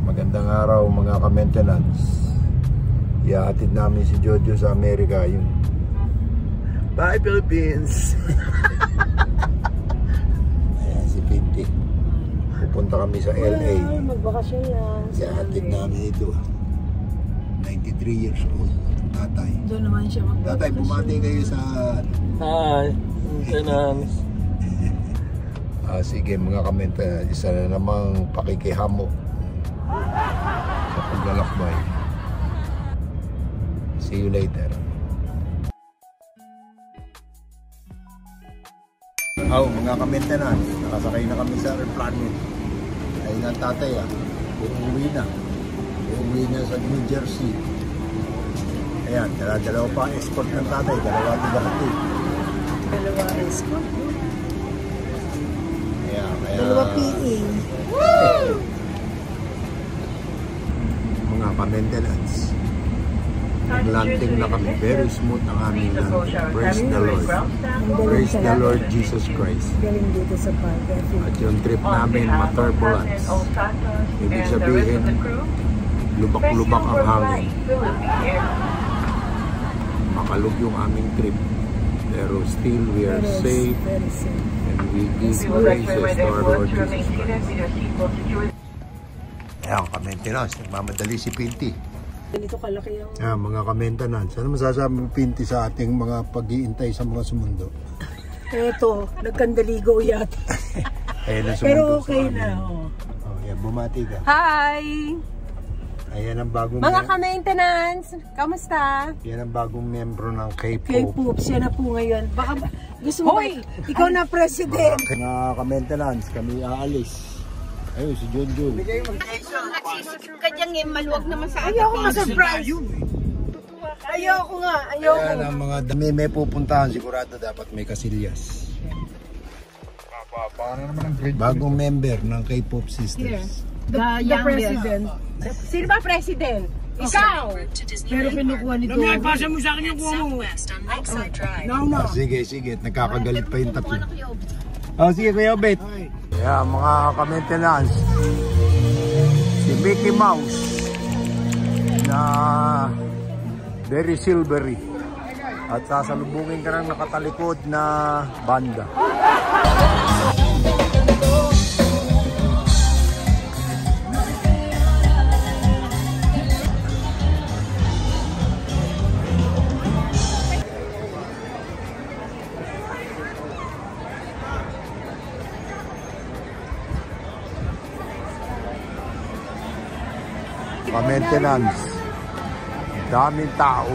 Magandang araw mga ka-maintenance. Ihahatid namin si Jojo sa Amerika. Yun. Bye Philippines. Ayan si Pinti. Pupunta kami sa LA. Magbakasyon lang. Ihahatid namin ito. 93 years old. Tatay. Doon naman siya magbakasyon. Tatay, bumati kayo sa... Hi, maintenance. Sige mga ka-maintenance. Isa na namang pakikihamo sa paglalakbay. See you later. Mga ka-maintenance, nakasakay na kami sa airplane. Ayun ang tatay uuwi na. Uuwi na sa New Jersey. Ayan, dalawa pa escort ng tatay. Dalawa escort? Ayan, dalawa PE. Mga ka-maintenance, nag-landing na kami. Very smooth ang aming landing. Praise the Lord. Praise the Lord Jesus Christ. Galing dito sa park. At yung trip namin, ma-turbulence. Ibig sabihin, lubak-lubak ang hangin. Makalog yung aming trip. Pero still, we are safe. And we give praises to our Lord Jesus Christ. Ayan, ka-maintenance. Nagmamadali si Pinti. Ganito kalaki yung... Mga ka-maintenance. Ano masasabi mo, Pinti, sa ating mga pag-iintay sa mga sumundo? Eto, nagkandaligo yata. Pero okay na. Yan, bumati ka. Hi! Ayan ang bagong... Mga ka-maintenance, kamusta? Yan ang bagong membro ng K-Pop. K-Pop, siya na po ngayon. Baka gusto mo ikaw na president. Mga ka-maintenance, kami aalis. Ayun, si Jojo. Kadyang maluwag naman sa akin. Ayoko ma-surprise. Ayoko nga, ayoko. Ayan ang mga dami may pupuntahan. Sigurado dapat may kasilyas. Bagong member ng K-Pop Sisters. The president. Sino ba president? Ikaw! Pero kinukuha nito. Pasa mo sa akin yung kuha mo. No. Sige. Nagkakagalit pa yung tatlo. Sige, Kuya Obet. Yeah, mga ka-maintenance. Si Mickey Mouse na very silvery. At sasalubungin ka ng nakatalikod na banda. Maintenance, daming tao.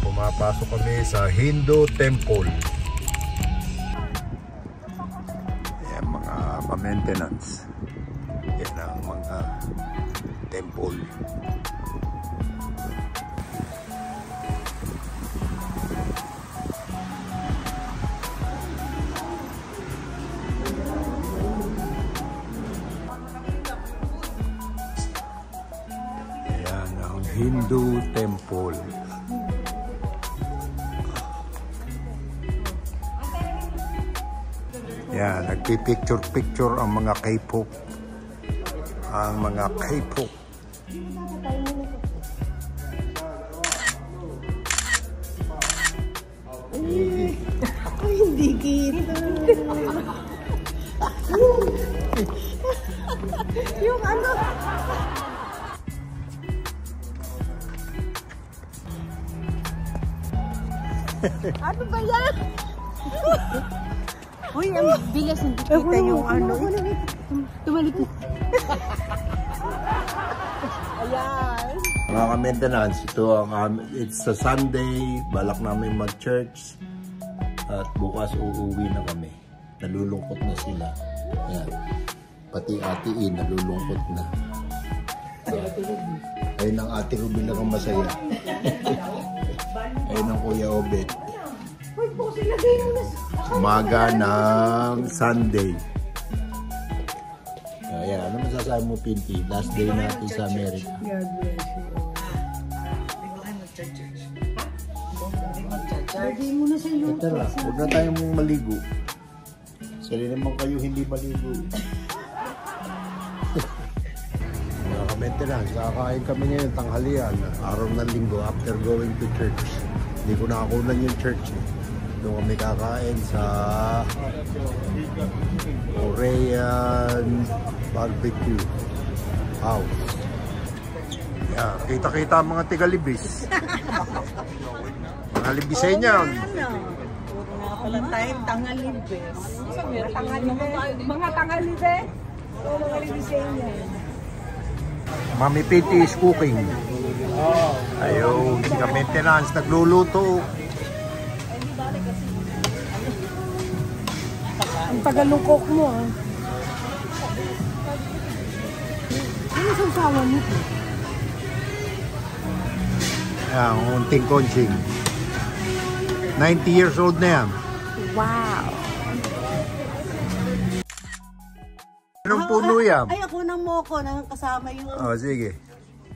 Pumapasok kami sa Hindu Temple. Ayan mga ka-maintenance. Yan ang mga temple. Ayan ang Hindu Temple. Yan, nagpipicture-picture ang mga K-pop. Ang mga K-pop. Ay, hindi kita. Yung ano? Ano ba yan? Uy, ang bilis, hindi kita yung ano. Tumalikit. Ayan. Mga ka-maintenance, it's a Sunday, balak namin mag-church at bukas uuwi na kami. Nalulungkot na sila. Ayan. Pati Ate E, nalulungkot na. Ayun ang Ate Ruby lang ang masaya. Ayun ang Kuya Obet. Umaga ng Sunday. Ayan, ano masasabi mo, Pinti? Last day natin sa Amerika. God bless you. Lagay mo na sa iyo. Tara, huwag na tayong maligo. Sali naman kayo hindi maligo. Mga ka-maintenance, kakain kami ngayon, tanghalian, araw ng linggo after going to church. Hindi ko nakakunan yung church. Doon kami kakain sa Korean barbecue house. Yeah, kita-kita ang mga tigalibis. Mga libisay niyan. Puro nga pala tayong tangalibes. Mga tangalibes? Oo, mga libisay niya. Mami Pinti is cooking. Ayun, si ka-maintenance nagluluto. Ang tagalungkok mo, ah. Ano sa usawa mo? Ayan, unting konching. 90 years old na yan. Wow! Anong puno yan? Ay, ako nang moko na kasama yung Oh, sige.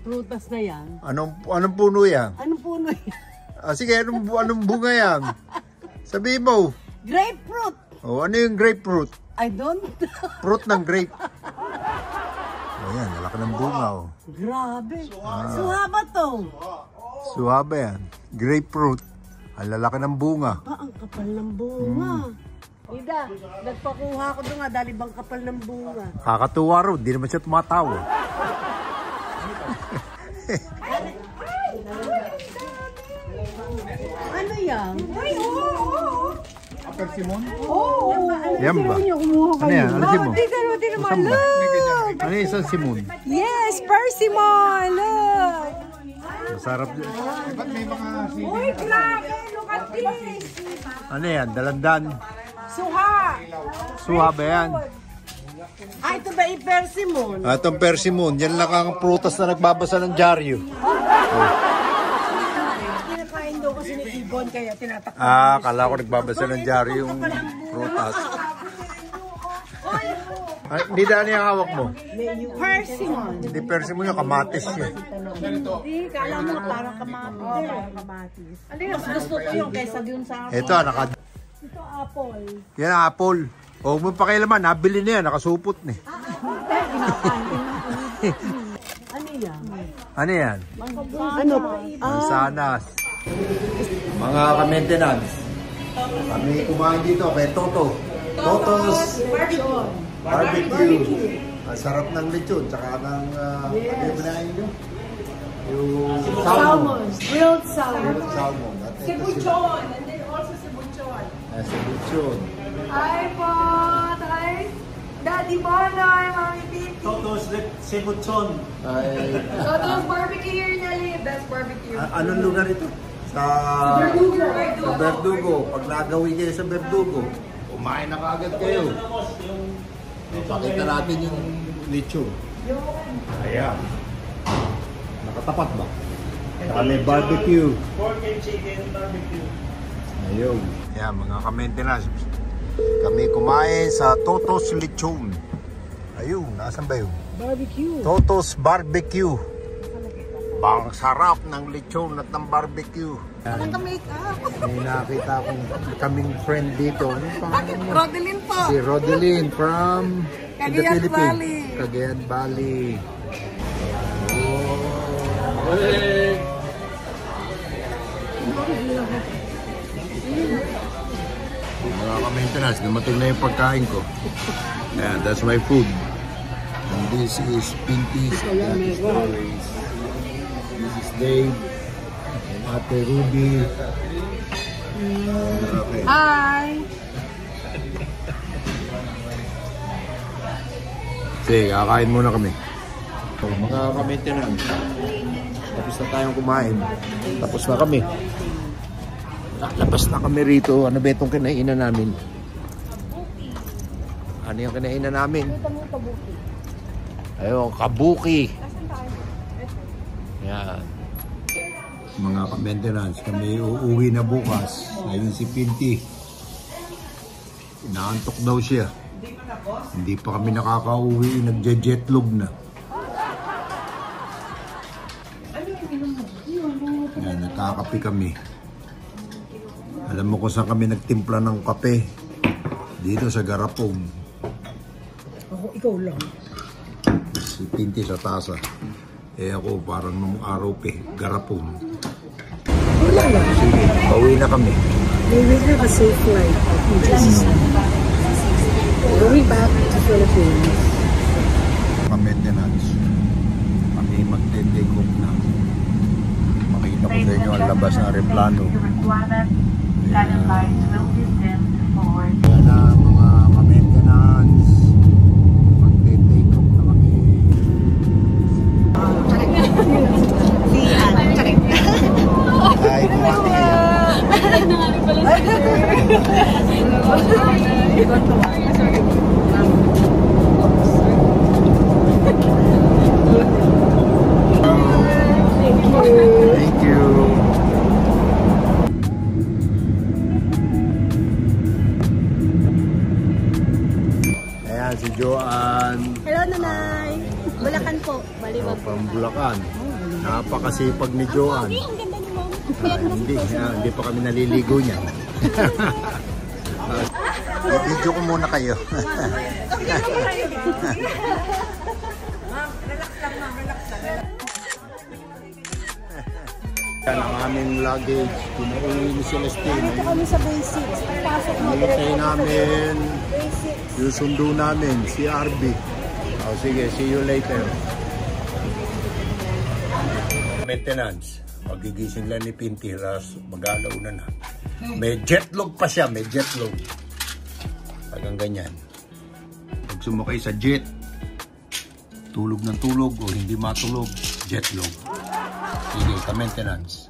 prutas na yan. Anong puno yan? Anong puno yan? Sige, anong bunga yan? Sabihin mo. Grapefruit! Oh, ano yung grapefruit? I don't know. Fruit ng grape. Ayan, nalaki ng bunga, oh. Grabe. Suha ba to? Suhaba yan. Grapefruit. Ang lalaki ng bunga. Ang kapal ng bunga. Ida, nagpakuha ko doon nga dahil bang kapal ng bunga. Kakatuwa ro, di naman siya tumatawa. Ano yan? Ay, oo! Persimon? Oo! Yan ba? Ano yan? Ano simon? Di naman, look! Ano yung isang simon? Yes, persimmon! Look! Masarap din. Uy, grabe! Look at this! Ano yan? Dalandan? Suha! Suha ba yan? Ay, ito ba yung persimmon? Itong persimon, yan lang ang prutas na nagbabasa ng dyaryo. Kinakain daw kasi ni Ibon kaya tinatakot. Kala ko nagbabasa ng dyaryo yung prutas. Hindi daan yung hawak mo. Persimmon. Hindi persimon yung kamatis yun. Hindi, kala mo parang kamatis. Mas gusto ko yung kaysa dun sa apple. Ito, Ito apple. yan ang apple. Huwag mo pakialaman, nabili na yan, nakasupot na. Ano yan? Ano yan? Ano? Mansanas. Mga ka-maintenance, kami kumain dito kay Toto. Toto's Barbecue. Ang sarap ng lechon, tsaka ng, ano yung binahin nyo? Yung salmon. Grilled salmon. Grilled salmon. Cebuchon. And then also cebuchon. Cebuchon. Hi po! Hi! Daddy Bonoy, Mami Pinti. Toto's Cebuchon. Toto's barbecue here in LA. Best barbecue. Anong lugar ito? Sa Verdugo. Pag nagawin kayo sa Verdugo, kumain na kaagad kayo. Pakita natin yung lechon. Ayan. Nakatapat ba? Saka may barbecue. Pork and chicken barbecue. Ayun. Ayan, mga ka-maintenance. Kami kumain sa Toto's Lechon. Ayun, nasan ba yun? Barbecue. Toto's Barbecue. Bang sarap ng lechon at ng barbecue. Naka-makeup. May nakita akong kaming friend dito. Ano pangalan mo? Rodelin po. Si Rodeline from the Cagayan Philippines. Valley. Cagayan Valley. Mga ka-maintenance, dumating na yung pagkain ko. Yeah, that's my food. And this is Pinty's. That is Doris. This is Dave. And Ate Ruby. Okay. Hi. Sige, kakain muna kami. So, mga ka-maintenance. Tapos na tayong kumain. Tapos na kami. Lalabas na kami rito. Ano ba itong kinainan namin? Ano yung kinainan namin? Ayun, kabuki. Yan. Mga ka-maintenance, kami uuwi na bukas. Ayun si Pinti. Inaantok daw siya. Hindi pa kami nakaka-uwi. Nagje-jetlog na. Yan, nakakapi kami. Alam mo kung saan kami nagtimpla ng kape? Dito sa Garapong. Ako, ikaw lang. Si Pinti sa tasa. Eh ako parang nung araw Garapong. Wala lang. Sige, pauwi na kami. We will have a safe flight. Going back to Philippines. Maintenance. Kami magte-take off na. Makita ko sa inyo ang labas ng aeroplano. Yan na mga ka-maintenance. Magte-take off na kami. Ay, bumati kayo. Thank you. Ayan si Joanne. Hello, Nanay. Bulacan po. Baliwag. From Bulacan. Napakasipag ni Joanne. Ang ganda ni Mom. Hindi pa kami naliligo niya. Video ko muna kayo. Yan ang aming luggage. Pinauwi ni Celestine. Dito kami sa basics. Pagpasok mo, Nilitay namin. basics. Yung sundo namin, si RB. O sige, see you later. Maintenance. Magigising lang ni Pinti. Mag-alauna na. May jetlog pa siya. May jetlog. Paggang ganyan. Pag sumakay sa jet, tulog ng tulog o hindi matulog, jetlog. Sige, ka-maintenance.